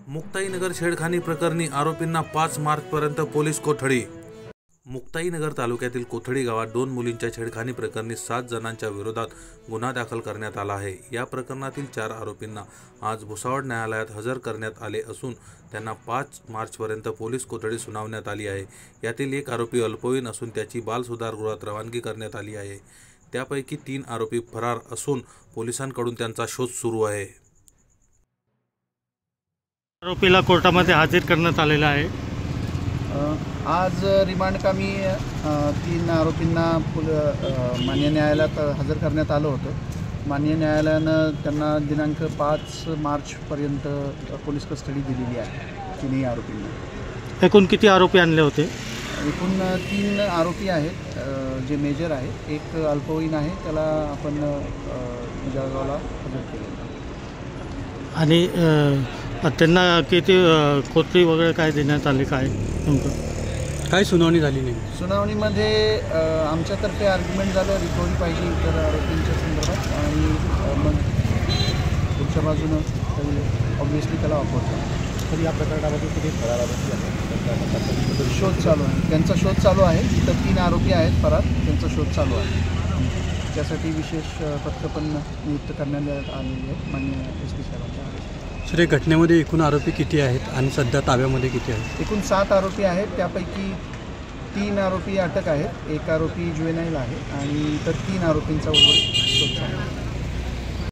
मुक्ताईनगर छेडखानी प्रकरणी आरोपींना 5 मार्चपर्यंत पोलीस कोठडी। मुक्ताईनगर तालुक्यातील कोथळी गावात 2 मुलींच्या छेडखानी प्रकरणी 7 जणांच्या विरोधात गुन्हा दाखल करण्यात आला आहे। या प्रकरणातील 4 आरोपींना आज भुसावळ न्यायालयात हजर करण्यात आले असून त्यांना 5 मार्चपर्यंत पोलीस कोठडी सुनावण्यात आली आहे। यातील एक आरोपी अल्पवयीन असून त्याची बाल सुधारगृहात रवानगी करण्यात आली आहे। त्यापैकी 3 आरोपी फरार असून पोलिसांकडून त्यांचा शोध सुरू आहे। आरोपीला कोर्टामध्ये हजर करण्यात आलेला आहे। आज रिमांडकामी 3 आरोपींना माननीय न्यायालयात हजर करण्यात आलं होतं। माननीय न्यायालयानं त्यांना दिनांक 5 मार्चपर्यंत पोलीस कस्टडी दिलेली आहे 3 आरोपींना। एकूण किती आरोपी आणले होते? एकूण 3 आरोपी आहेत जे मेजर आहेत। एक अल्पवयीन आहे, त्याला आपण जळगावला हजर केलेलं आहे। आणि त्यांना किती कोठडी वगैरे काय देण्यात आले? काय नेमकं काय सुनावणी झाली? नाही, सुनावणीमध्ये आमच्यातर्फे आर्ग्युमेंट झालं रिकव्हरी पाहिजे इतर आरोपींच्या संदर्भात, आणि मग पुढच्या बाजूनं ऑब्व्हियसली त्याला वापरतो। तर या प्रकरणामध्ये किती फरार शोध चालू आहे, त्यांचा शोध चालू आहे। इतर 3 आरोपी आहेत फरार, त्यांचा शोध चालू आहे। त्यासाठी विशेष पथकं पण नियुक्त करण्यात आलेली आहे माननीय SP साहेबांच्या आदेशाने। सर, या घटनेमध्ये एकूण आरोपी किती आहेत आणि सध्या ताब्यामध्ये किती आहेत? एकूण 7 आरोपी आहेत, त्यापैकी 3 आरोपी अटक आहेत, 1 आरोपी जुवेनाईल आहे आणि इतर 3 आरोपींचा शोध चालू आहे।